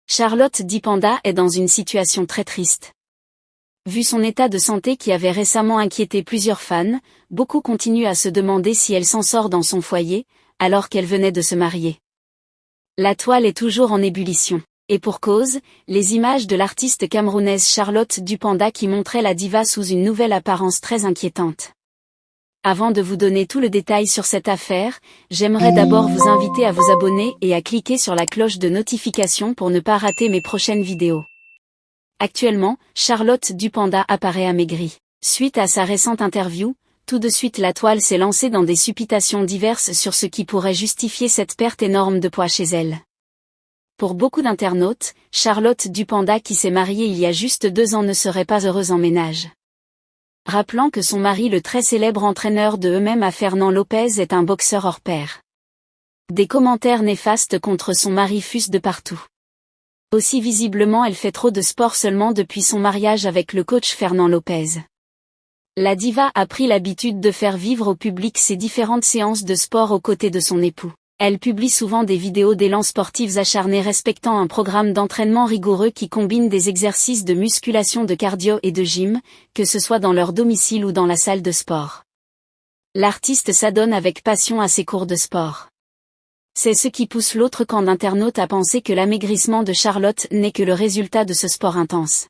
Charlotte Dipanda est dans une situation très triste. Vu son état de santé qui avait récemment inquiété plusieurs fans, beaucoup continuent à se demander si elle s'en sort dans son foyer, alors qu'elle venait de se marier. La toile est toujours en ébullition. Et pour cause, les images de l'artiste camerounaise Charlotte Dipanda qui montraient la diva sous une nouvelle apparence très inquiétante. Avant de vous donner tout le détail sur cette affaire, j'aimerais d'abord vous inviter à vous abonner et à cliquer sur la cloche de notification pour ne pas rater mes prochaines vidéos. Actuellement, Charlotte Dipanda apparaît amaigrie. Suite à sa récente interview, tout de suite la toile s'est lancée dans des supputations diverses sur ce qui pourrait justifier cette perte énorme de poids chez elle. Pour beaucoup d'internautes, Charlotte Dipanda qui s'est mariée il y a juste 2 ans ne serait pas heureuse en ménage. Rappelant que son mari le très célèbre entraîneur de eux-mêmes Fernand Lopez est un boxeur hors pair. Des commentaires néfastes contre son mari fusent de partout. Aussi visiblement elle fait trop de sport seulement depuis son mariage avec le coach Fernand Lopez. La diva a pris l'habitude de faire vivre au public ses différentes séances de sport aux côtés de son époux. Elle publie souvent des vidéos d'élan sportifs acharnés respectant un programme d'entraînement rigoureux qui combine des exercices de musculation, de cardio et de gym, que ce soit dans leur domicile ou dans la salle de sport. L'artiste s'adonne avec passion à ses cours de sport. C'est ce qui pousse l'autre camp d'internautes à penser que l'amaigrissement de Charlotte n'est que le résultat de ce sport intense.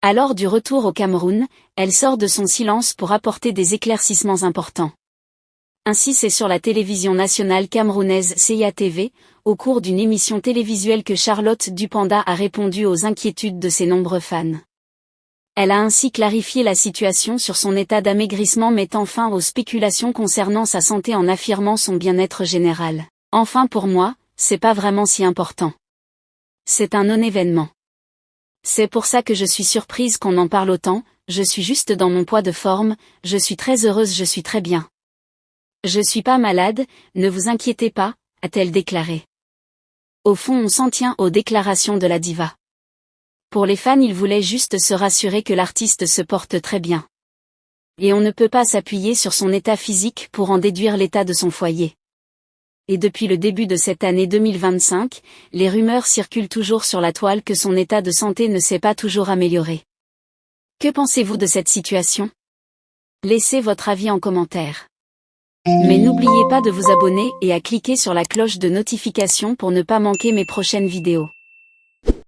Alors du retour au Cameroun, elle sort de son silence pour apporter des éclaircissements importants. Ainsi c'est sur la télévision nationale camerounaise CIA-TV, au cours d'une émission télévisuelle que Charlotte Dipanda a répondu aux inquiétudes de ses nombreux fans. Elle a ainsi clarifié la situation sur son état d'amaigrissement mettant fin aux spéculations concernant sa santé en affirmant son bien-être général. Enfin pour moi, c'est pas vraiment si important. C'est un non-événement. C'est pour ça que je suis surprise qu'on en parle autant, je suis juste dans mon poids de forme, je suis très heureuse, je suis très bien. Je suis pas malade, ne vous inquiétez pas, a-t-elle déclaré. Au fond on s'en tient aux déclarations de la diva. Pour les fans ils voulaient juste se rassurer que l'artiste se porte très bien. Et on ne peut pas s'appuyer sur son état physique pour en déduire l'état de son foyer. Et depuis le début de cette année 2025, les rumeurs circulent toujours sur la toile que son état de santé ne s'est pas toujours amélioré. Que pensez-vous de cette situation? Laissez votre avis en commentaire. Mais n'oubliez pas de vous abonner et à cliquer sur la cloche de notification pour ne pas manquer mes prochaines vidéos.